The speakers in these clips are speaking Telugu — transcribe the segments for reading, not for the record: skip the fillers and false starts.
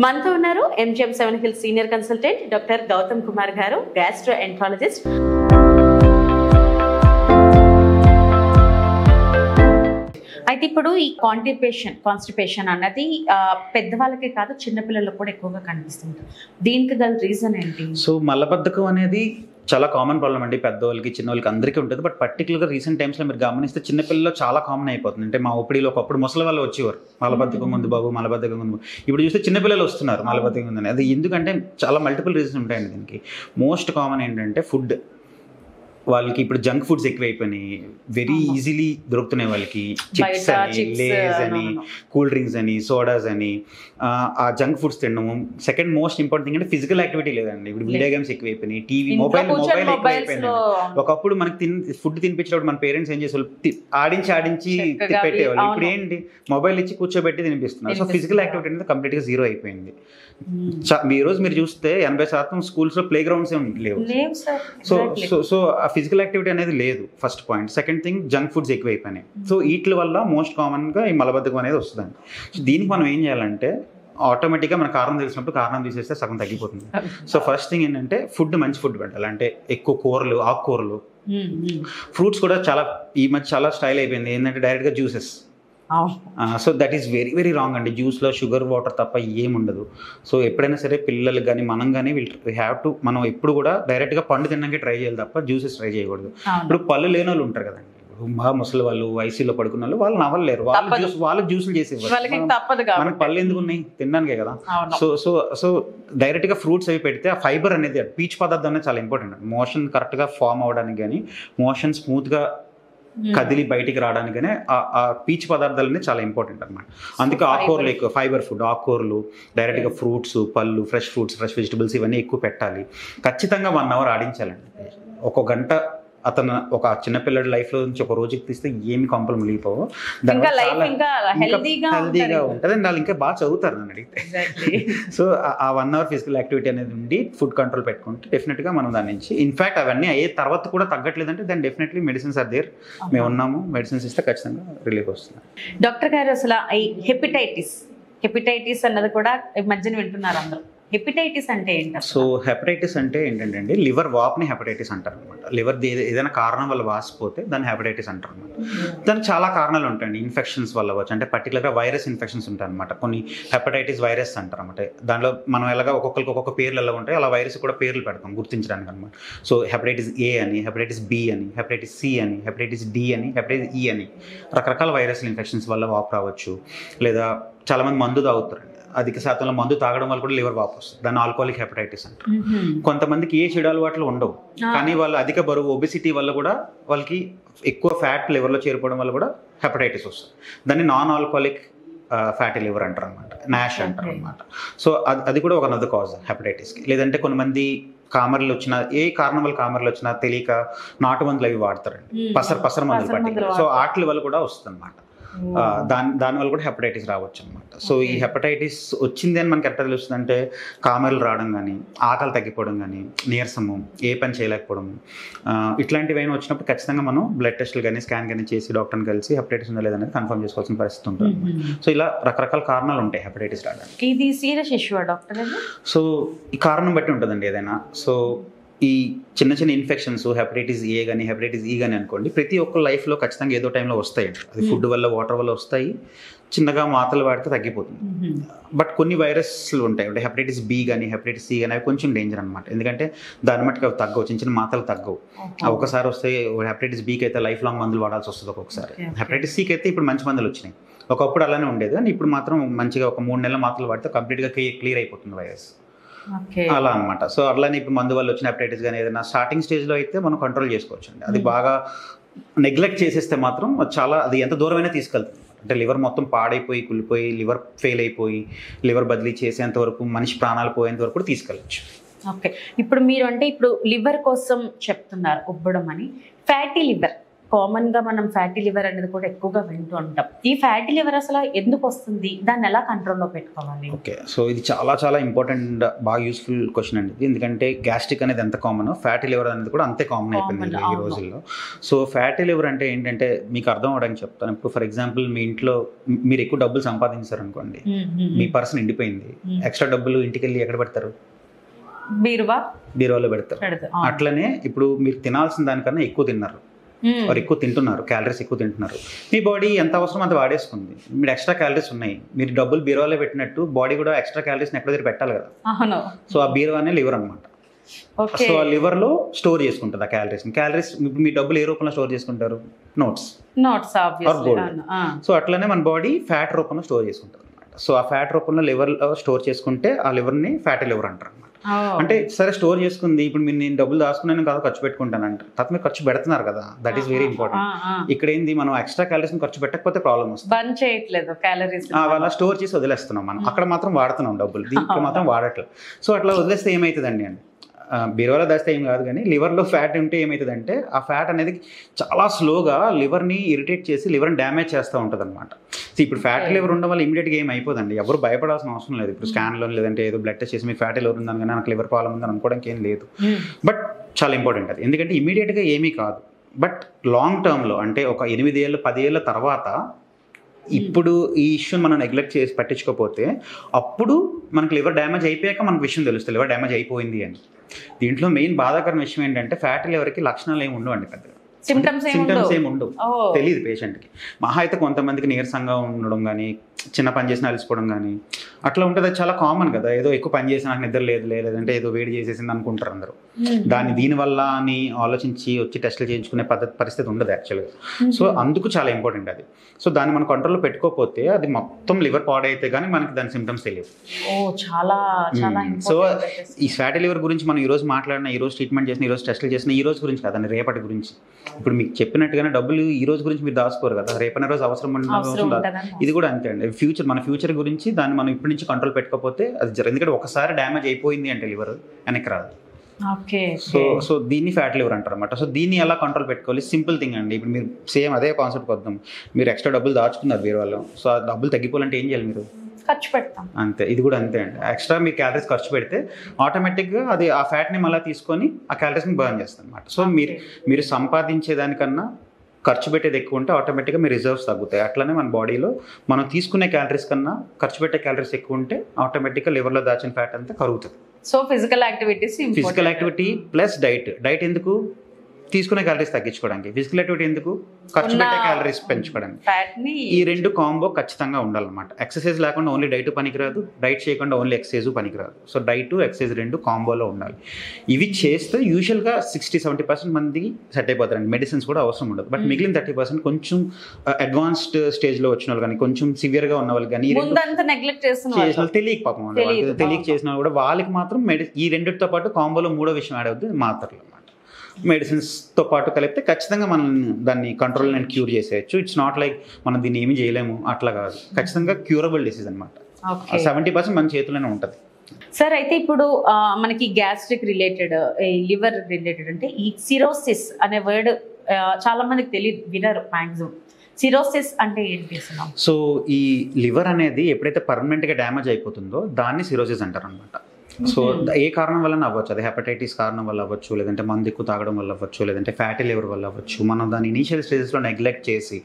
మనతో ఉన్నారు MGM 7 Hills senior consultant doctor Gautam Kumar గారు, గ్యాస్ట్రోఎంట్రాలజిస్ట్. అయితే ఇప్పుడు ఈ కాన్స్టిపేషన్ అన్నది పెద్దవాళ్ళకే కాదు చిన్నపిల్లలకు కూడా ఎక్కువగా కనిపిస్తుంది. దీనికి గల రీజన్ ఏంటి? సో మలబద్ధకం అనేది చాలా కామన్ ప్రాబ్లం అండి, పెద్దవాళ్ళకి చిన్నవాళ్ళకి అందరికీ ఉంటుంది. బట్ పర్టికులర్గా రీసెంట్ టైమ్స్లో మీరు గమనిస్తే చిన్నపిల్లల్లో చాలా కామన్ అయిపోతుంది. అంటే మా ఓపీడీలో ఒకప్పుడు ముసలి వాళ్ళు వచ్చేవారు, మలబద్ధకం ఉంది బాబు, మలబద్ధకం ఉంది. ఇప్పుడు చూస్తే చిన్నపిల్లలు వస్తున్నారు మలబద్ధకం ఉందని. అది ఎందుకంటే చాలా మల్టిపుల్ రీజన్స్ ఉంటాయండి దీనికి. మోస్ట్ కామన్ ఏంటంటే ఫుడ్. వాళ్ళకి ఇప్పుడు జంక్ ఫుడ్స్ ఎక్కువైపోయినాయి, వెరీ ఈజీలీ దొరుకుతున్నాయి వాళ్ళకి. చిప్స్ అని, లేస్ అని, కూల్ డ్రింక్స్ అని, సోడాస్ అని, ఆ జంక్ ఫుడ్స్ తినడము. సెకండ్ మోస్ట్ ఇంపార్టెంట్ థింగ్ అంటే ఫిజికల్ యాక్టివిటీ లేదండి. ఇప్పుడు వీడియో గేమ్స్ ఎక్కువైపోయినాయి, టీవీ, మొబైల్ ఎక్కువైపోయినాయి. ఒకప్పుడు మనకి ఫుడ్ తినిపించేటప్పుడు మన పేరెంట్స్ ఏం చేసేవాళ్ళు, ఆడించి పెట్టేవాళ్ళు. ఇప్పుడు ఏంటి, మొబైల్ ఇచ్చి కూర్చోబెట్టి తినిపిస్తున్నారు. సో ఫిజికల్ యాక్టివిటీ అనేది కంప్లీట్గా జీరో అయిపోయింది. ఈ రోజు మీరు చూస్తే 80% స్కూల్స్లో ప్లే గ్రౌండ్స్ లేవు. సో ఫిజికల్ యాక్టివిటీ అనేది లేదు, first point. Second thing, junk foods ఎక్కువైపోయినాయి. సో వీటి వల్ల మోస్ట్ కామన్గా ఈ మలబద్ధకం అనేది వస్తుందండి. సో దీనికి మనం ఏం చేయాలంటే, ఆటోమేటిక్గా మన కారణం తెలిసినప్పుడు కారణం తీసేస్తే సగం తగ్గిపోతుంది. సో ఫస్ట్ థింగ్ ఏంటంటే ఫుడ్, మంచి ఫుడ్ పెట్టాలి. అంటే ఎక్కువ కూరలు, ఆకుకూరలు, ఫ్రూట్స్ కూడా చాలా ఈ మధ్య చాలా స్టైల్ అయిపోయింది. ఏంటంటే డైరెక్ట్గా juices. So that is very very wrong అండి. జ్యూస్లో షుగర్, వాటర్ తప్ప ఏముండదు. సో ఎప్పుడైనా సరే పిల్లలు కానీ మనం కానీ వీ హ్యావ్ టు, మనం ఎప్పుడు కూడా డైరెక్ట్గా పండు తినడానికి ట్రై చేయాలి తప్ప జ్యూసెస్ ట్రై చేయకూడదు. ఇప్పుడు పళ్ళు లేని వాళ్ళు ఉంటారు కదండి, బాగా ముసలి వాళ్ళు, ఐసీలో పడుకున్న వాళ్ళు, వాళ్ళు నవ్వలేరు, వాళ్ళకి జ్యూసులు చేసేవారు. మనకి పళ్ళు ఎందుకు ఉన్నాయి, తినడానికే కదా. సో డైరెక్ట్గా ఫ్రూట్స్ అవి పెడితే ఆ ఫైబర్ అనేది, పీచు పదార్థం అనేది చాలా ఇంపార్టెంట్. మోషన్ కరెక్ట్గా ఫామ్ అవ్వడానికి కానీ, మోషన్ స్మూత్గా కదిలి బయటికి రావడానికి కానీ ఆ పీచు పదార్థాలు అనేది చాలా ఇంపార్టెంట్ అనమాట. అందుకే ఆకుకూరలు ఎక్కువ, ఫైబర్ ఫుడ్, ఆకుకూరలు, డైరెక్ట్గా ఫ్రూట్స్, పళ్ళు, ఫ్రెష్ ఫ్రూట్స్, ఫ్రెష్ వెజిటబుల్స్ ఇవన్నీ ఎక్కువ పెట్టాలి. ఖచ్చితంగా 1 అవర్ ఆడించాలండి. ఒక గంట అతను ఒక చిన్నపిల్లడి లైఫ్లో నుంచి ఒక రోజుకి తీస్తే ఏమి కంపలు మునిగిపోవు, హెల్దీగా ఉంటుంది. అండ్ వాళ్ళు ఇంకా బాగా చదువుతారు నన్ను అడిగితే. సో ఆ 1 అవర్ ఫిజికల్ యాక్టివిటీ అనేది ఉండి ఫుడ్ కంట్రోల్ పెట్టుకుంటే డెఫినెట్గా మనం దాని నుంచి, ఇన్ఫాక్ట్ అవన్నీ అయ్యే తర్వాత కూడా తగ్గట్లేదంటే దాని డెఫినెట్లీ మెడిసిన్స్ ఆర్ దేర్. మేము ఉన్నాము, మెడిసిన్స్ ఇస్తే ఖచ్చితంగా రిలీఫ్ వస్తుంది. డాక్టర్ గారు, అసలు ఈ హెపటైటిస్ అన్నది కూడా ఈ మధ్యన వింటున్నారు అందరూ. హెపటైటిస్ అంటే ఏంటి? సో హెపటైటిస్ అంటే ఏంటంటే అండి, లివర్ వాప్ని హెపటైటిస్ అంటారు అనమాట. లివర్ ఏదైనా కారణం వల్ల వాసిపోతే దాన్ని హెపటైటిస్ అంటారు అనమాట. దానికి చాలా కారణాలు ఉంటాయండి. ఇన్ఫెక్షన్స్ వల్ల అవ్వచ్చు, అంటే పర్టికులర్గా వైరస్ ఇన్ఫెక్షన్స్ ఉంటాయి అనమాట. కొన్ని హెపటైటిస్ వైరస్ అంటారు అనమాట. దాంట్లో మనం ఎలాగా ఒక్కొక్కరికి ఒక్కొక్క పేర్లు ఎలా ఉంటాయి, అలా వైరస్ కూడా పేర్లు పెడతాం గుర్తించడానికి అనమాట. సో హెపటైటిస్ ఏ అని, హెపటైటిస్ బి అని, హెపటైటిస్ సి అని, హెపటైటిస్ డి అని, హెపటైటిస్ ఈ అని, రకరకాల వైరస్ ఇన్ఫెక్షన్స్ వల్ల వాపు రావచ్చు. లేదా చాలామంది మందు తాగుతారండి, అధిక శాతంలో మందు తాగడం వల్ల కూడా లివర్ వాపు వస్తుంది, దాన్ని ఆల్కహాలిక్ హెపటైటిస్ అంటారు. కొంతమందికి ఏ చెడు అలవాట్లు ఉండవు, కానీ వాళ్ళు అధిక బరువు, ఒబెసిటీ వల్ల కూడా వాళ్ళకి ఎక్కువ ఫ్యాట్ లివర్లో చేరిపోవడం వల్ల కూడా హెపటైటిస్ వస్తుంది. దాన్ని నాన్ ఆల్కహాలిక్ ఫ్యాటీ లివర్ అంటారు అనమాట, నాష్ అంటారు అనమాట. సో అది కూడా ఒక నదర్ కాజ్ హెపటైటిస్కి. లేదంటే కొంతమంది కామర్లు వచ్చినా, ఏ కారణం వల్ల కామర్లు వచ్చినా తెలియక నాటు మందులు అవి వాడతారండి, పసర మందులు పట్టి. సో వాటి వల్ల కూడా వస్తుంది అనమాట. దానివల్ల కూడా హెపటైటిస్ రావచ్చు అనమాట. సో ఈ హెపటైటిస్ వచ్చింది అని మనకి ఎట్లా తెలుస్తుంది అంటే, కామెర్లు రావడం కానీ, ఆకలి తగ్గిపోవడం కానీ, నీరసము, ఏ పని చేయలేకపోవడము, ఇట్లాంటివి అయినా వచ్చినప్పుడు ఖచ్చితంగా మనం బ్లడ్ టెస్టులు కానీ, స్కాన్ కానీ చేసి డాక్టర్ని కలిసి హెపటైటిస్ ఉందా లేదనేది కన్ఫర్మ్ చేసుకోవాల్సిన పరిస్థితి ఉంటుంది. సో ఇలా రకరకాల కారణాలు ఉంటాయి హెపటైటిస్ రావడానికి. ఇది సీరియస్ ఇష్యూ డాక్టర్? సో ఈ కారణం బట్టి ఉంటుందండి ఏదైనా. సో ఈ చిన్న చిన్న ఇన్ఫెక్షన్స్, హెపటైటిస్ ఏ కానీ, హెపటైటిస్ ఈ కానీ అనుకోండి, ప్రతి ఒక్క లైఫ్లో ఖచ్చితంగా ఏదో టైంలో వస్తాయి. అది ఫుడ్ వల్ల, వాటర్ వల్ల వస్తాయి. చిన్నగా మాత్రలు వాడితే తగ్గిపోతుంది. బట్ కొన్ని వైరస్లు ఉంటాయి, అంటే హెపటైటిస్ బి కానీ, హెపటైటిస్ సి కానీ, అవి కొంచెం డేంజర్ అనమాట. ఎందుకంటే దాని మట్టుకు అవి తగ్గవు, చిన్న చిన్న మాత్రలు తగ్గవు. ఒకసారి వస్తే హెపటైటిస్ బికి అయితే లైఫ్ లాంగ్ మందులు వాడాల్సి వస్తుంది ఒక్కొక్కసారి. హెపటైటిస్ సికి అయితే ఇప్పుడు మంచి మందులు వచ్చినాయి, ఒకప్పుడు అలానే ఉండేది. కానీ ఇప్పుడు మాత్రం మంచిగా ఒక 3 నెలల మాత్రలు వాడితే కంప్లీట్గా క్లియర్ అయిపోతుంది వైరస్, అలా అనమాట. సో అట్లానే ఇప్పుడు మందు వల్ల వచ్చిన హెపటైటిస్ కానీ ఏదైనా స్టార్టింగ్ స్టేజ్లో అయితే మనం కంట్రోల్ చేసుకోవచ్చు అండి. అది బాగా నెగ్లెక్ట్ చేసేస్తే మాత్రం చాలా, అది ఎంత దూరమైనా తీసుకెళ్తుంది. అంటే లివర్ మొత్తం పాడైపోయి, కుళ్ళిపోయి, లివర్ ఫెయిల్ అయిపోయి, లివర్ బదిలీ చేసేంత వరకు, మనిషి ప్రాణాలు పోయేంత వరకు కూడా తీసుకెళ్ళచ్చు. ఓకే, ఇప్పుడు మీరు అంటే ఇప్పుడు లివర్ కోసం చెప్తున్నారు ఉబ్బడం అని. ఫ్యాటీ లివర్ కామన్ గా మనం ఫ్యాటీ లివర్ అనేది కూడా ఎక్కువగా వింటూ ఉంటాం. ఈ ఫ్యాటీ లివర్ అసలు ఎందుకు వస్తుంది, దాన్ని ఎలా కంట్రోల్లో పెట్టుకోవాలి? ఓకే, సో ఇది చాలా చాలా ఇంపార్టెంట్, బాగా యూస్ఫుల్ క్వశ్చన్ అండి ఇది. ఎందుకంటే గ్యాస్ట్రిక్ అనేది ఎంత కామన్, ఫ్యాటీ లివర్ అనేది కూడా అంతే కామన్ అయిపోయింది ఈ రోజుల్లో. సో ఫ్యాటీ లివర్ అంటే ఏంటంటే మీకు అర్థం అవడానికి చెప్తాను. ఇప్పుడు ఫర్ ఎగ్జాంపుల్ మీ ఇంట్లో మీరు ఎక్కువ డబ్బులు సంపాదించారు అనుకోండి, మీ పర్సన్ ఎండిపోయింది, ఎక్స్ట్రా డబ్బులు ఇంటికి వెళ్ళి ఎక్కడ పెడతారు? బీరువాలో పెడతారు. అట్లనే ఇప్పుడు మీరు తినాల్సిన దానికన్నా ఎక్కువ తిన్నారు, వారు ఎక్కువ తింటున్నారు, క్యాలరీస్ ఎక్కువ తింటున్నారు, మీ బాడీ ఎంత అవసరం అంత వాడేసుకుంది, మీరు ఎక్స్ట్రా క్యాలరీస్ ఉన్నాయి, మీరు డబ్బులు బీరువాలో పెట్టినట్టు బాడీ కూడా ఎక్స్ట్రా క్యాలరీస్ ఎక్కడ దగ్గర పెట్టాలి కదా. సో ఆ బీరువానే లివర్ అనమాట. సో ఆ లివర్ లో స్టోర్ చేసుకుంటుంది ఆ క్యాలరీస్. ఇప్పుడు మీ డబ్బులు ఏ రూపంలో స్టోర్ చేసుకుంటారు? Notes are gold. సో అట్లనే మన బాడీ ఫ్యాట్ రూపంలో స్టోర్ చేసుకుంటుంది అనమాట. సో ఆ ఫ్యాట్ రూపంలో లివర్ స్టోర్ చేసుకుంటే ఆ లివర్ ని ఫ్యాటీ లివర్ అంటారు అనమాట. అంటే సరే స్టోర్ చేసుకుంది, ఇప్పుడు మీరు నేను డబ్బులు దాచుకున్నాను కదా ఖర్చు పెట్టుకుంటాను అంటారు, తర్వాత మీరు ఖర్చు పెడుతున్నారు కదా, దట్ ఈస్ వెరీ ఇంపార్టెంట్. ఇక్కడ ఏంది, మనం ఎక్స్ట్రా క్యాలరీస్ ఖర్చు పెట్టకపోతే ప్రాబ్లమ్ వస్తుంది, బర్న్ చేయట్లేదు క్యాలరీస్, అలా స్టోర్ చేసి వదిలేస్తున్నాం మనం. అక్కడ మాత్రం వాడుతున్నాం డబ్బులు, దీనికి మాత్రం వాడట్లేదు. సో అట్లా వదిలేస్తే ఏమవుతుందండి అంటే, బీరువాలో దాస్తే ఏం కాదు, కానీ లివర్లో ఫ్యాట్ ఉంటే ఏమవుతుందంటే ఆ ఫ్యాట్ అనేది చాలా స్లోగా లివర్ని ఇరిటేట్ చేసి లివర్ని డ్యామేజ్ చేస్తూ ఉంటుంది అనమాట. ఇప్పుడు ఫ్యాటీ లివర్ ఉండడం వల్ల ఇమీడియట్గా ఏం అయిపోదండి, ఎవరు భయపడాల్సిన అవసరం లేదు. ఇప్పుడు స్కాన్లో లేదంటే ఏదో బ్లడ్ టెస్ట్ చేసి మీకు ఫ్యాటీ లివర్ ఉందని కానీ నాకు లివర్ ప్రాబ్లం ఉందని అనుకోవడానికి ఏం లేదు. బట్ చాలా ఇంపార్టెంట్ అది, ఎందుకంటే ఇమీడియట్గా ఏమీ కాదు. బట్ లాంగ్ టర్మ్లో అంటే ఒక 8 ఏళ్ళు 10 ఏళ్ళ తర్వాత ఇప్పుడు ఈ ఇష్యూని మనం నెగ్లెక్ట్ చేసి పట్టించుకోకపోతే అప్పుడు మనకి లివర్ డ్యామేజ్ అయిపోయాక మనకు విషయం తెలుస్తుంది లివర్ డ్యామేజ్ అయిపోయింది అని. దీంట్లో మెయిన్ బాధాకరమైన విషయం ఏంటంటే ఫ్యాటీ లివర్కి లక్షణాలు ఏమి ఉండవండి, పెద్దగా సింటమ్స్ ఏమి ఉండవు, తెలియదు పేషెంట్కి. మహా అయితే కొంతమందికి నీరసంగా ఉండడం కానీ, చిన్న పని చేసిన అలసిపోవడం కానీ అట్లా ఉంటుంది. అది చాలా కామన్ కదా, ఏదో ఎక్కువ పని చేసి నాకు నిద్ర లేదంటే ఏదో వేడి చేసేసింది అనుకుంటారు అందరూ. దీనివల్ల అని ఆలోచించి వచ్చి టెస్టులు చేయించుకునే పరిస్థితి ఉండదు యాక్చువల్గా. సో అందుకు చాలా ఇంపార్టెంట్ అది. సో దాన్ని మనం కంట్రోల్లో పెట్టుకోకపోతే అది మొత్తం లివర్ పాడైతే కానీ మనకి దాని సింటమ్స్ తెలియదు. సో ఈ ఫ్యాటీ లివర్ గురించి మనం ఈరోజు మాట్లాడిన, ఈరోజు ట్రీట్మెంట్ చేసిన, ఈరోజు టెస్టులు చేసిన, ఈ రోజు గురించి కాదండి, రేపటి గురించి. ఇప్పుడు మీకు చెప్పినట్టుగానే డబ్బులు ఈ రోజు గురించి మీరు దాచుకోరు కదా, రేపటి రోజు అవసరం ఇది కూడా అంతే అండి. మన ఫ్యూచర్ గురించి దాన్ని మనం ఇప్పటి నుంచి కంట్రోల్ పెట్టుకోకపోతే అది జరగదు. ఎందుకంటే ఒకసారి డ్యామేజ్ అయిపోయింది అంటే లివర్ వెనక్కి రాదు. సో దీన్ని ఫ్యాట్ లివర్ అంటారు అనమాట. సో దీన్ని ఎలా కంట్రోల్ పెట్టుకోవాలి? సింపుల్ థింగ్ అండి. ఇప్పుడు మీరు సేమ్ అదే కాన్సెప్ట్ వద్దాం. మీరు ఎక్స్ట్రా డబ్బులు దాచుకున్నారు బీరువాలో, సో ఆ డబ్బులు తగ్గిపోవాలంటే ఏం చేయాలి? మీరు ఖర్చు పెడతాం అంతే. ఇది కూడా అంతే అండి. ఎక్స్ట్రా మీ క్యాలరీస్ ఖర్చు పెడితే ఆటోమేటిక్గా అది ఆ ఫ్యాట్ని మళ్ళీ తీసుకొని ఆ క్యాలరీస్ని బర్న్ చేస్తుంది అనమాట. సో మీరు సంపాదించేదానికన్నా ఖర్చు పెట్టేది ఎక్కువ ఉంటే ఆటోమేటిక్గా మీ రిజర్వ్స్ తగ్గుతాయి. అట్లనే మన బాడీలో మనం తీసుకునే క్యాలరీస్ కన్నా ఖర్చు పెట్టే క్యాలరీస్ ఎక్కువ ఉంటే ఆటోమేటిక్గా లివర్లో దాచిన ఫ్యాట్ అంతా కరుగుతుంది. So physical activity plus diet ఎందుకు? తీసుకునే క్యాలరీస్ తగ్గించుకోవడానికి. ఫిజికల్ యాక్టివిటీ ఎందుకు? ఖర్చు పెట్టే క్యాలరీస్ పెంచుకోవడానికి. ఈ రెండు కాంబో ఖచ్చితంగా ఉండాలన్నమాట. ఎక్సర్సైజ్ లేకుండా ఓన్లీ డైట్ పనికిరాదు, డైట్ చేయకుండా ఓన్లీ ఎక్సర్సైజ్ పనికిరాదు. సో డైట్ ఎక్సర్సైజ్ రెండు కాంబోలో ఉండాలి. ఇవి చేస్తే యూజువల్గా 60-70% మందికి సెట్ అయిపోతారండి. మెడిసిన్స్ కూడా అవసరం ఉండదు. బట్ మిగిలిన 30% కొంచెం అడ్వాన్స్డ్ స్టేజ్లో వచ్చిన వాళ్ళు కానీ, కొంచెం సివియర్గా ఉన్న వాళ్ళు కానీ, తెలియక పాపం తెలియక చేసిన వాళ్ళు కూడా, వాళ్ళకి మాత్రం ఈ రెండింటితో పాటు కాంబోలో మూడో విషయం యాడ్ అవుతుంది, మాత్రలు అన్నమాట. మెడిసిన్స్తో పాటు కలిపితే ఖచ్చితంగా మనం దాన్ని కంట్రోల్ అండ్ క్యూర్ చేసేయచ్చు. ఇట్స్ నాట్ లైక్ మనం దీన్ని ఏమి చేయలేము అట్లా కాదు, ఖచ్చితంగా క్యూరబుల్ డిసీజ్ అనమాట. 70% మన చేతిలోనే ఉంటుంది. సార్ అయితే ఇప్పుడు మనకి గ్యాస్ట్రిక్ రిలేటెడ్, లివర్ రిలేటెడ్ అంటే ఈ సిరోసిస్ అనే వర్డ్ చాలా మందికి తెలియదు, వినరు మ్యాక్సిమం. సిరోసిస్ అంటే ఏంటి? సో ఈ లివర్ అనేది ఎప్పుడైతే పర్మనెంట్గా డ్యామేజ్ అయిపోతుందో దాన్ని సిరోసిస్ అంటారు అనమాట. సో ఏ కారణం వల్ల అవ్వచ్చు, అది హెపటైటిస్ కారణం వల్ల అవ్వచ్చు, లేదంటే మందు ఎక్కువ తాగడం వల్ల అవ్వచ్చు, లేదంటే ఫ్యాటీ లివర్ వల్ల అవ్వచ్చు. మనం దాన్ని ఇనీషియల్ స్టేజెస్లో నెగ్లెక్ట్ చేసి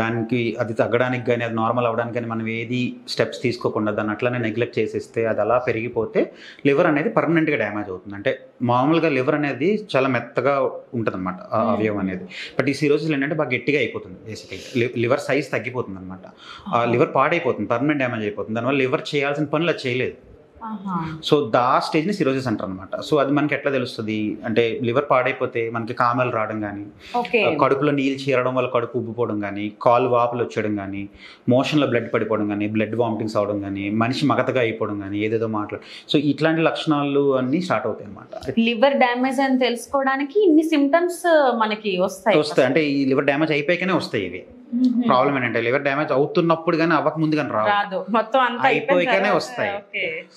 దానికి అది తగ్గడానికి కానీ, అది నార్మల్ అవ్వడానికి కానీ మనం ఏది స్టెప్స్ తీసుకోకుండా దాన్ని అట్లనే నెగ్లెక్ట్ చేసేస్తే అది అలా పెరిగిపోతే లివర్ అనేది పర్మనెంట్గా డ్యామేజ్ అవుతుంది. అంటే మామూలుగా లివర్ అనేది చాలా మెత్తగా ఉంటుంది అనమాట అవయవం అనేది. బట్ ఈ సిరోసిస్ ఏంటంటే బాగా గట్టిగా అయిపోతుంది. బేసిక్గా లివర్ సైజ్ తగ్గిపోతుంది అనమాట. ఆ లివర్ పాడైపోతుంది, పర్మనెంట్ డ్యామేజ్ అయిపోతుంది. దానివల్ల లివర్ చేయాల్సిన పనులు అది చేయలేదు. సో ఆ స్టేజ్ని సిరోసిస్ అంటారు అనమాట. సో అది మనకి ఎట్లా తెలుస్తుంది అంటే, లివర్ పాడైపోతే మనకి కామెలు రావడం కానీ, కడుపులో నీళ్ళు చేరడం వల్ల కడుపు ఉబ్బిపోవడం కానీ, కాలు వాపులు వచ్చేయడం కానీ, మోషన్లో బ్లడ్ పడిపోవడం కానీ, బ్లడ్ వామిటింగ్స్ అవడం కానీ, మనిషి మగతగా అయిపోవడం కానీ, ఏదేదో సో ఇట్లాంటి లక్షణాలు అన్నీ స్టార్ట్ అవుతాయి అనమాట. లివర్ డ్యామేజ్ అని తెలుసుకోవడానికి ఇన్ని సిమ్టమ్స్ మనకి వస్తాయి. అంటే ఈ లివర్ డ్యామేజ్ అయిపోయాకనే వస్తాయి ఇవి. ప్రాబ్లం ఏంటంటే లివర్ డ్యామేజ్ అవుతున్నప్పుడు కానీ అవ్వక ముందు కానీ రాదు, మొత్తం అంతా అయిపోయాకనే వస్తాయి.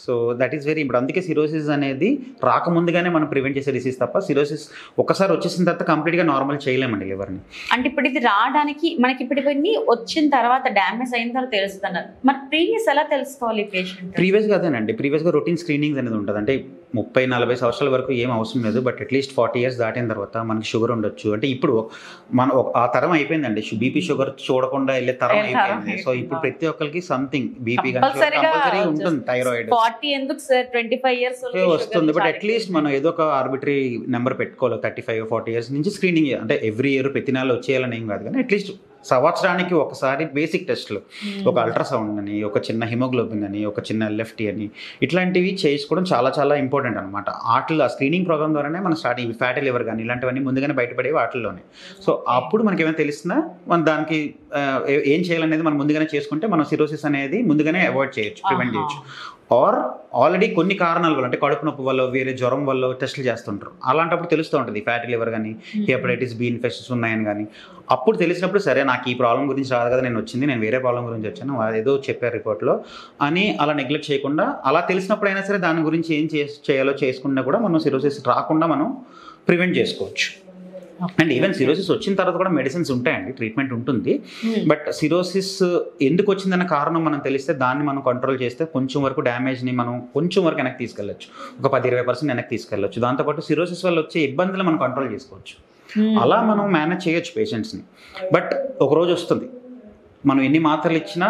So that is very important. అందుకే సిరోసిస్ అనేది రాకముందుగానే మనం ప్రివెంట్ చేసే డిసీజ్ తప్ప సిరోసిస్ ఒకసారి వచ్చేసిన తర్వాత కంప్లీట్గా నార్మల్ చేయలేమండి లివర్ని. అంటే ఇప్పుడు ఇది రావడానికి మనకి ఇప్పుడు ఇవన్నీ వచ్చిన తర్వాత డ్యామేజ్ అయిన తర్వాత తెలుస్తున్నారు. మరి ప్రీవియస్ ఎలా తెలుసుకోవాలి పేషెంట్? ప్రీవియస్గా అదేనండి, ప్రీవియస్గా రొటీన్ స్క్రీనింగ్స్ అనేది ఉంటుంది. అంటే 30-40 సంవత్సరాల వరకు ఏం అవసరం లేదు, బట్ అట్లీస్ట్ 40 years దాటిన తర్వాత మనకి షుగర్ ఉండొచ్చు. అంటే ఇప్పుడు మనం ఆ తరం అయిపోయిందండి, బీపీ షుగర్ చూడకుండా వెళ్ళే తరం అయిపోయింది. సో ఇప్పుడు ప్రతి ఒక్కరికి సంథింగ్ బీపీ కంపల్సరీ ఉంటుంది. థైరాయిడ్ 40 ఎందుకు సార్, 25 years వస్తుంది, బట్ అట్లీస్ట్ మనం ఏదో ఒక ఆర్బిటరీ నెంబర్ పెట్టుకోవాలి. 35-40 years నుంచి స్క్రీనింగ్, అంటే ఎవ్రీ ఇయర్ ప్రతి నెల వచ్చేయాలని ఏం కాదు, కానీ అట్లీస్ట్ సంవత్సరానికి ఒకసారి బేసిక్ టెస్ట్లు, ఒక అల్ట్రాసౌండ్ అని, ఒక చిన్న హిమోగ్లోబిన్ అని, ఒక చిన్న ఎల్ఎఫ్టీ అని, ఇట్లాంటివి చేసుకోవడం చాలా చాలా ఇంపార్టెంట్ అనమాట. ఆ స్క్రీనింగ్ ప్రోగ్రామ్ ద్వారానే మనం స్టార్టింగ్ ఫ్యాటీ లివర్ కానీ ఇలాంటివన్నీ ముందుగానే బయటపడేవి వాటిల్లోనే. సో అప్పుడు మనకి ఏమైనా తెలిసినా మనం దానికి ఏం చేయాలనేది మనం ముందుగానే చేసుకుంటే మనం సిరోసిస్ అనేది ముందుగానే అవాయిడ్ చేయొచ్చు, ప్రివెంట్ చేయొచ్చు. ఆర్ ఆల్రెడీ కొన్ని కారణాల వల్ల, అంటే కడుపు నొప్పి వల్ల, వేరే జ్వరం వల్ల టెస్టులు చేస్తుంటారు. అలాంటప్పుడు తెలుస్తూ ఉంటుంది ఫ్యాటీ లివర్ కానీ, హెపటైటిస్ బి ఇన్ఫెక్షన్స్ ఉన్నాయని కానీ. అప్పుడు తెలిసినప్పుడు సరే నాకు ఈ ప్రాబ్లం గురించి రాదు కదా, నేను వేరే ప్రాబ్లం గురించి వచ్చాను, ఏదో చెప్పారు రిపోర్ట్లో అని అలా నెగ్లెక్ట్ చేయకుండా, అలా తెలిసినప్పుడు అయినా సరే దాని గురించి ఏం చేయాలో చేసుకున్నా కూడా మనం సిరోసిస్ రాకుండా మనం ప్రివెంట్ చేసుకోవచ్చు. అండ్ ఈవెన్ సిరోసిస్ వచ్చిన తర్వాత కూడా మెడిసిన్స్ ఉంటాయండి, ట్రీట్మెంట్ ఉంటుంది. బట్ సిరోసిస్ ఎందుకు వచ్చిందన్న కారణం మనం తెలిస్తే దాన్ని మనం కంట్రోల్ చేస్తే కొంచెం వరకు డ్యామేజ్ని మనం కొంచెం వరకు వెనక్కి తీసుకెళ్ళచ్చు, ఒక 10-20% వెనక్కి తీసుకెళ్ళచ్చు. దాంతోపాటు సిరోసిస్ వల్ల వచ్చే ఇబ్బందులు మనం కంట్రోల్ చేసుకోవచ్చు. అలా మనం మేనేజ్ చేయొచ్చు పేషెంట్స్ని. బట్ ఒకరోజు వస్తుంది, మనం ఎన్ని మాత్రలు ఇచ్చినా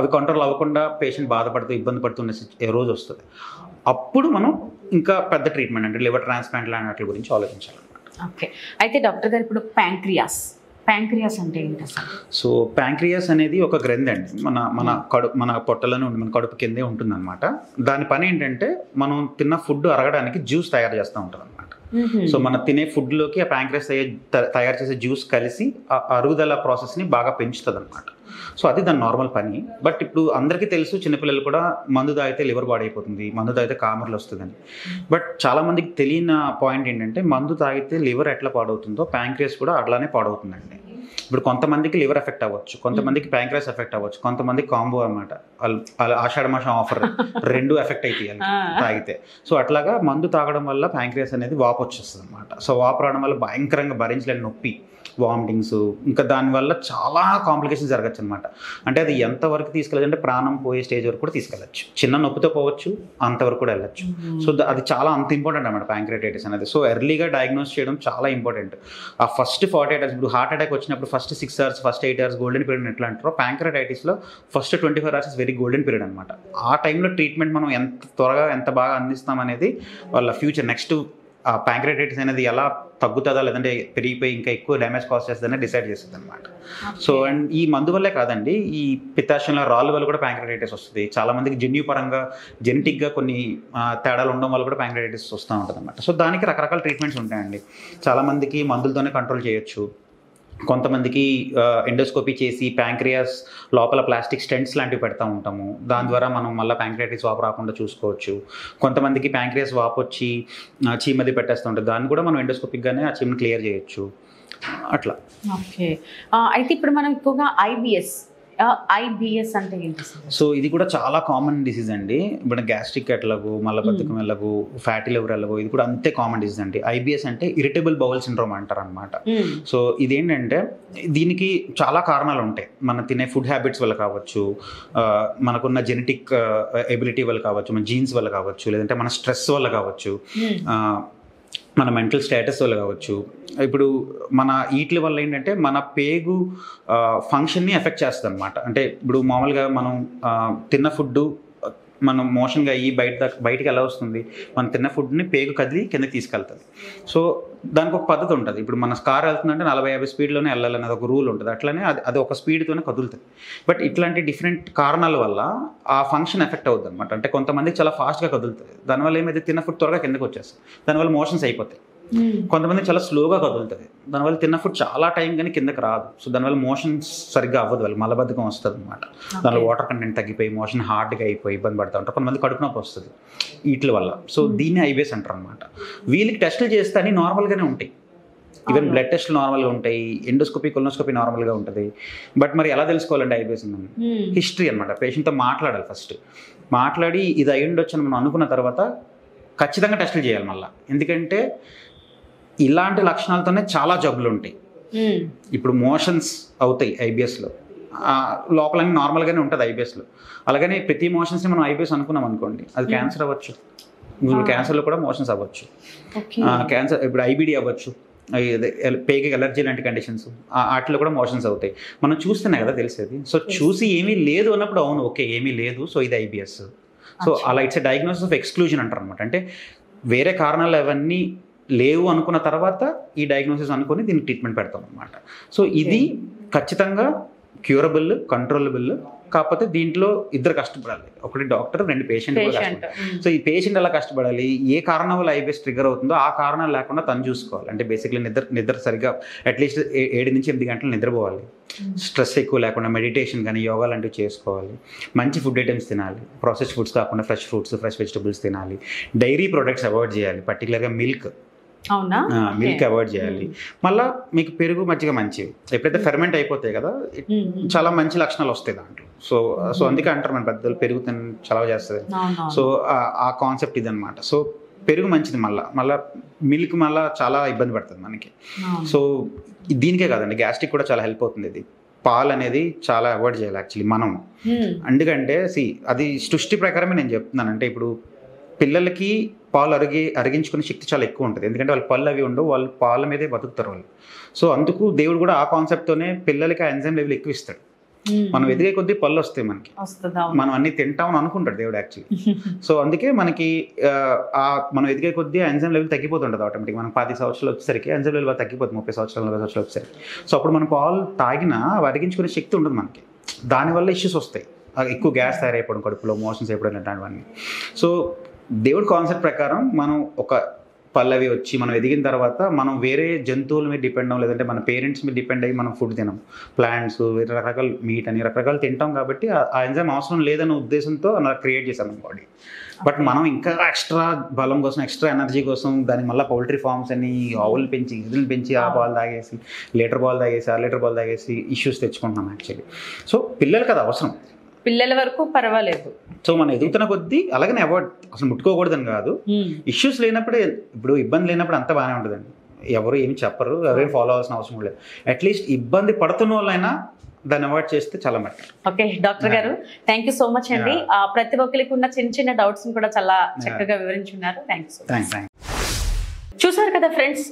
అవి కంట్రోల్ అవ్వకుండా పేషెంట్ బాధపడుతూ ఇబ్బంది పడుతున్న రోజు వస్తుంది. అప్పుడు మనం ఇంకా పెద్ద ట్రీట్మెంట్, అంటే లివర్ ట్రాన్స్ప్లాంట్ లాంటి వాటి గురించి ఆలోచించాలి. ఓకే, అయితే డాక్టర్ గారు ఇప్పుడు ప్యాంక్రియాస్ అంటే ఏంటి అసలు? సో ప్యాంక్రియాస్ అనేది ఒక గ్రంథి అండి, మన పొట్టలోనే మన కడుపు కిందే ఉంటుంది అనమాట. దాని పని ఏంటంటే మనం తిన్న ఫుడ్ అరగడానికి జ్యూస్ తయారు చేస్తూ ఉంటుంది అనమాట. సో మనం తినే ఫుడ్లోకి ఆ ప్యాంక్రియాస్ తయారు చేసే జ్యూస్ కలిసి ఆ అరుగుదల ప్రాసెస్ని బాగా పెంచుతుంది అనమాట. సో అది దాని నార్మల్ పని. బట్ ఇప్పుడు అందరికీ తెలుసు, చిన్నపిల్లలు కూడా మందు తాగితే లివర్ పాడైపోతుంది, మందు తాగితే కామర్లు వస్తుందని. బట్ చాలామందికి తెలియని పాయింట్ ఏంటంటే మందు తాగితే లివర్ ఎట్లా పాడవుతుందో ప్యాంక్రియాస్ కూడా అట్లానే పాడవుతుందండి. ఇప్పుడు కొంతమందికి లివర్ ఎఫెక్ట్ అవ్వచ్చు, కొంతమందికి ప్యాంక్రియాస్ ఎఫెక్ట్ అవ్వచ్చు, కొంతమందికి కాంబో అనమాట. ఆషాఢ మాసం ఆఫర్ 2 ఎఫెక్ట్ అవుతాయి తాగితే. సో అట్లాగా మందు తాగడం వల్ల ప్యాంక్రియాస్ అనేది వాపు వచ్చేస్తుంది అనమాట. సో వాపు రావడం వల్ల భయంకరంగా భరించలేని నొప్పి, వామిటింగ్స్, ఇంకా దానివల్ల చాలా కాంప్లికేషన్స్ జరగచ్చు అనమాట. అంటే అది ఎంతవరకు తీసుకెళ్ళచ్చు అంటే ప్రాణం పోయే స్టేజ్ వరకు కూడా తీసుకెళ్ళచ్చు. చిన్న నొప్పితో పోవచ్చు, అంతవరకు కూడా వెళ్ళచ్చు. సో అది చాలా అంత ఇంపార్టెంట్ అనమాట ప్యాంక్రియాటైటిస్ అనేది. సో ఎర్లీగా డయాగ్నోస్ చేయడం చాలా ఇంపార్టెంట్. ఆ ఫస్ట్ 48 hours, ఇప్పుడు హార్ట్ అటాక్ వచ్చినప్పుడు first 6 hours, first 8 hours golden period ఎట్లా అంటారో, ప్యాంక్రియాటైటిస్లో first 24 hours very golden period అనమాట. ఆ టైంలో ట్రీట్మెంట్ మనం ఎంత త్వరగా ఎంత బాగా అందిస్తాం అనేది వాళ్ళ ఫ్యూచర్ నెక్స్ట్ ఆ ప్యాంక్రియాటైటిస్ అనేది ఎలా తగ్గుతుందా లేదంటే పెరిగిపోయి ఇంకా ఎక్కువ డ్యామేజ్ కాస్ట్ చేస్తుందని డిసైడ్ చేస్తుంది అనమాట. సో అండ్ ఈ మందు వల్లే కాదండి, ఈ పిత్తాశయంలో రాళ్ళ వల్ల కూడా ప్యాంక్రియాటైటిస్ వస్తుంది. చాలామందికి జన్యుపరంగా జెనెటిక్గా కొన్ని తేడాలు ఉండడం వల్ల కూడా ప్యాంక్రియాటైటిస్ వస్తూ ఉంటుంది అనమాట. సో దానికి రకరకాల ట్రీట్మెంట్స్ ఉంటాయండి. చాలామందికి మందులతోనే కంట్రోల్ చేయొచ్చు, కొంతమందికి ఎండోస్కోపీ చేసి ప్యాంక్రియాస్ లోపల ప్లాస్టిక్ స్టెంట్స్ లాంటివి పెడతా ఉంటాము, దాని ద్వారా మనం మళ్ళీ ప్యాంక్రియాటిస్ వాపు రాకుండా చూసుకోవచ్చు. కొంతమందికి ప్యాంక్రియాస్ వాపు వచ్చి చీమది పెట్టేస్తూ ఉంటుంది, దాన్ని కూడా మనం ఎండోస్కోపిక్గానే ఆ చీమని క్లియర్ చేయొచ్చు అట్లా. ఓకే, అయితే ఇప్పుడు మనం ఎక్కువగా ఐబిఎస్ అంటే ఏంటి? సో ఇది కూడా చాలా కామన్ డిసీజ్ అండి. ఇప్పుడు గ్యాస్ట్రిక్ ఎట్లాగో, మలబద్ధకం ఎలాగో, ఫ్యాటీ లివర్ ఎలాగో, ఇది కూడా అంతే కామన్ డిసీజ్ అండి. ఐబిఎస్ అంటే ఇరిటబుల్ బౌల్ సిండ్రోమ్ అంటారు అనమాట. సో ఇదేంటంటే దీనికి చాలా కారణాలు ఉంటాయి. మన తినే ఫుడ్ హ్యాబిట్స్ వల్ల కావచ్చు, మనకున్న జెనెటిక్ ఎబిలిటీ వల్ల కావచ్చు, మన జీన్స్ వల్ల కావచ్చు, లేదంటే మన స్ట్రెస్ వల్ల కావచ్చు, మన మెంటల్ స్టేటస్ వల్ల కావచ్చు. ఇప్పుడు మన వీటి వల్ల ఏంటంటే మన పేగు ఫంక్షన్ని ఎఫెక్ట్ చేస్తుంది అనమాట. అంటే ఇప్పుడు మామూలుగా మనం తిన్న ఫుడ్ మనం మోషన్గా అయ్యి బయటికి ఎలా వస్తుంది, మనం తిన్న ఫుడ్ని పేగు కదిలి కిందకి తీసుకెళ్తుంది. సో దానికి ఒక పద్ధతి ఉంటుంది. ఇప్పుడు మన కార్ వెళ్తుందంటే 40-50 స్పీడ్లోనే వెళ్ళాలనేది ఒక రూల్ ఉంటుంది. అట్లనే అది ఒక స్పీడ్తోనే కదులుతుంది. బట్ ఇట్లాంటి డిఫరెంట్ కారణాల వల్ల ఆ ఫంక్షన్ ఎఫెక్ట్ అవుతుంది అనమాట. అంటే కొంతమందికి చాలా ఫాస్ట్గా కదులుతుంది, దానివల్ల ఏమైతే తిన్న ఫుడ్ త్వరగా కిందకి వచ్చేస్తుంది, దానివల్ల మోషన్స్ అయిపోతాయి. కొంతమంది చాలా స్లోగా కదులుతుంది, దానివల్ల తిన్న ఫుడ్ చాలా టైం కానీ కిందకి రాదు. సో దానివల్ల మోషన్స్ సరిగ్గా అవ్వదు, వాళ్ళు మలబద్ధకం వస్తుంది అనమాట. దానిలో వాటర్ కంటెంట్ తగ్గిపోయి మోషన్ హార్డ్గా అయిపోయి ఇబ్బంది పడుతూ ఉంటారు. కొంతమంది కడుపు నొప్పి వస్తుంది వీటి వల్ల. సో దీన్ని ఐబిఎస్ అంటారు అనమాట. వీళ్ళకి టెస్టులు చేస్తే అన్ని నార్మల్గానే ఉంటాయి, ఈవెన్ బ్లడ్ టెస్ట్ నార్మల్గా ఉంటాయి, ఎండోస్కోపీ కొలనోస్కోపీ నార్మల్గా ఉంటుంది. బట్ మరి ఎలా తెలుసుకోవాలంటే ఐబిఎస్ ఉందని హిస్టరీ అనమాట. పేషెంట్తో మాట్లాడాలి, ఫస్ట్ మాట్లాడి ఇది అయి ఉండొచ్చు అని మనం అనుకున్న తర్వాత ఖచ్చితంగా టెస్టులు చేయాలి మళ్ళీ. ఎందుకంటే ఇలాంటి లక్షణాలతోనే చాలా జబ్బులు ఉంటాయి. ఇప్పుడు మోషన్స్ అవుతాయి ఐబిఎస్లో, లోపలన్నీ నార్మల్గానే ఉంటుంది ఐబిఎస్లో. అలాగని ప్రతి మోషన్స్ని మనం ఐబిఎస్ అనుకున్నాం అనుకోండి, అది క్యాన్సర్ అవ్వచ్చు. క్యాన్సర్లో కూడా మోషన్స్ అవ్వచ్చు. క్యాన్సర్ ఇప్పుడు ఐబిడి అవ్వచ్చు, పేకి ఎలర్జీ లాంటి కండిషన్స్, వాటిలో కూడా మోషన్స్ అవుతాయి. మనం చూస్తేనే కదా తెలిసేది. సో చూసి ఏమీ లేదు అన్నప్పుడు అవును ఓకే ఏమీ లేదు, సో ఇది ఐబిఎస్. సో అలా it's a diagnosis of exclusion అంటారు అనమాట. అంటే వేరే కారణాలు అవన్నీ లేవు అనుకున్న తర్వాత ఈ డయాగ్నోసిస్ అనుకుని దీనికి ట్రీట్మెంట్ పెడతాం అనమాట. సో ఇది ఖచ్చితంగా క్యూరబుల్, కంట్రోలబుల్. కాకపోతే దీంట్లో ఇద్దరు కష్టపడాలి, ఒకటి డాక్టర్, రెండు పేషెంట్ కూడా కష్టపడాలి. సో ఈ పేషెంట్ ఎలా కష్టపడాలి, ఏ కారణం వల్ల ఐబిఎస్ ట్రిగర్ అవుతుందో ఆ కారణాలు లేకుండా తను చూసుకోవాలి. అంటే బేసిక్లీ నిద్ర సరిగ్గా అట్లీస్ట్ 7 నుంచి 8 గంటలు నిద్రపోవాలి, స్ట్రెస్ ఎక్కువ లేకుండా మెడిటేషన్ కానీ యోగా లాంటివి చేసుకోవాలి, మంచి ఫుడ్ ఐటమ్స్ తినాలి, ప్రాసెస్ ఫుడ్స్ కాకుండా ఫ్రెష్ ఫ్రూట్స్, ఫ్రెష్ వెజిటబుల్స్ తినాలి, డైరీ ప్రొడక్ట్స్ అవాయిడ్ చేయాలి, పర్టికులర్గా మిల్క్ అవాయిడ్ చేయాలి. మళ్ళీ మీకు పెరుగు మజ్జిగ మంచివి, ఎప్పుడైతే ఫెర్మెంట్ అయిపోతాయి కదా చాలా మంచి లక్షణాలు వస్తాయి దాంట్లో. సో అందుకే అంటారు మన పెద్దలు పెరుగు చలవ చేస్తుంది. సో ఆ కాన్సెప్ట్ ఇది అనమాట. సో పెరుగు మంచిది, మళ్ళీ మిల్క్ మళ్ళీ చాలా ఇబ్బంది పడుతుంది మనకి. సో దీనికే కాదండి, గ్యాస్ట్రిక్ కూడా చాలా హెల్ప్ అవుతుంది. ఇది పాలు అనేది చాలా అవాయిడ్ చేయాలి యాక్చువల్లీ మనం. ఎందుకంటే అది సృష్టి ప్రకారమే నేను చెప్తున్నాను. అంటే ఇప్పుడు పిల్లలకి పాలు అరిగించుకునే శక్తి చాలా ఎక్కువ ఉంటుంది, ఎందుకంటే వాళ్ళు పళ్ళు అవి ఉండవు, వాళ్ళు పాల మీదే బతుకుతారు వాళ్ళు. సో అందుకు దేవుడు కూడా ఆ కాన్సెప్ట్తోనే పిల్లలకి ఆ ఎంజైమ్ లెవెల్ ఎక్కువ ఇస్తాడు. మనం ఎదిగే కొద్దీ పళ్ళు వస్తాయి మనకి, మనం అన్ని తింటామని అనుకుంటాడు దేవుడు యాక్చువల్లీ. సో అందుకే మనకి మనం ఎదిగే కొద్దీ ఎంజైమ్ లెవెల్ తగ్గిపోతుంటుంది ఆటోమేటిక్. మనం 10 సంవత్సరాలు వచ్చేసరికి ఎంజైమ్ లెవెల్ తగ్గిపోతుంది, 30 సంవత్సరాలు 40 సంవత్సరాలు వచ్చేసరికి. సో అప్పుడు మనం పాలు తాగినా అరిగించుకునే శక్తి ఉండదు మనకి, దానివల్ల ఇష్యూస్ వస్తాయి, ఎక్కువ గ్యాస్ తయారైపోవడం, కడుపులో మోషన్స్ అయిపోవడం ఇలాంటివన్నీ. సో దేవుడి కాన్సెప్ట్ ప్రకారం మనం ఒక పల్లవి వచ్చి మనం ఎదిగిన తర్వాత మనం వేరే జంతువుల మీద డిపెండ్ అవ్వం, లేదంటే మన పేరెంట్స్ మీద డిపెండ్ అయ్యి మనం ఫుడ్ తినం, ప్లాంట్స్ వేరే రకరకాల మీట్ అని రకరకాలు తింటాం. కాబట్టి ఆ ఎంజైమ్ అవసరం లేదన్న ఉద్దేశంతో అలా క్రియేట్ చేశాం మన బాడీ. బట్ మనం ఇంకా ఎక్స్ట్రా బలం కోసం, ఎక్స్ట్రా ఎనర్జీ కోసం దాని మళ్ళీ పౌల్ట్రీ ఫార్మ్స్ అని ఆవులు పెంచి ఇదులు పెంచి ఆ పాలు తాగేసి లీటర్ పాలు తాగేసి 1 లీటర్ పాలు తాగేసి ఇష్యూస్ తెచ్చుకుంటున్నాం యాక్చువల్లీ. సో పిల్లలకి అది అవసరం, పిల్లల వరకు పర్వాలేదు. సో మనం ఎదుగుతున్న కొద్దీ అలాగనే అవాయిడ్ అసలు ముట్టుకోకూడదని కాదు. ఇష్యూస్ లేనప్పుడు, ఇప్పుడు ఇబ్బంది లేనప్పుడు అంతా బాగానే ఉంటుందండి, ఎవరు ఏమి చెప్పరు, ఎవరేం ఫాలో అవ్వాల్సిన అవసరం లేదు. అట్లీస్ట్ ఇబ్బంది పడుతున్న వాళ్ళైనా దాన్ని అవాయిడ్ చేస్తే చాలా బెటర్. ఓకే డాక్టర్ గారు, థ్యాంక్ యూ సో మచ్ అండి. ప్రతి ఒక్కరికి ఉన్న చిన్న చిన్న డౌట్స్ కూడా చాలా చక్కగా వివరించున్నారు. Thank you so much. చూసారు కదా ఫ్రెండ్స్,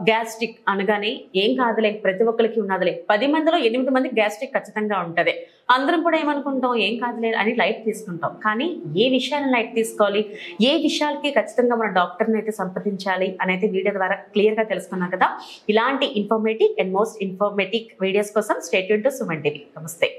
గ్యాస్ట్రిక్ అనగానే ఏం కాదులే, ప్రతి ఒక్కరికి ఉన్నదిలే, 10 మందిలో 8 మందికి గ్యాస్ట్రిక్ ఖచ్చితంగా ఉంటుంది. అందరం కూడా ఏమనుకుంటాం, ఏం కాదులే అని లైట్ తీసుకుంటాం. కానీ ఏ విషయాలను లైట్ తీసుకోవాలి, ఏ విషయాలకి ఖచ్చితంగా మన డాక్టర్ని అయితే సంప్రదించాలి అనేది వీడియో ద్వారా క్లియర్గా తెలుసుకున్నాం కదా. ఇలాంటి informative and most informative videos కోసం stay tuned to Suman TV. నమస్తే.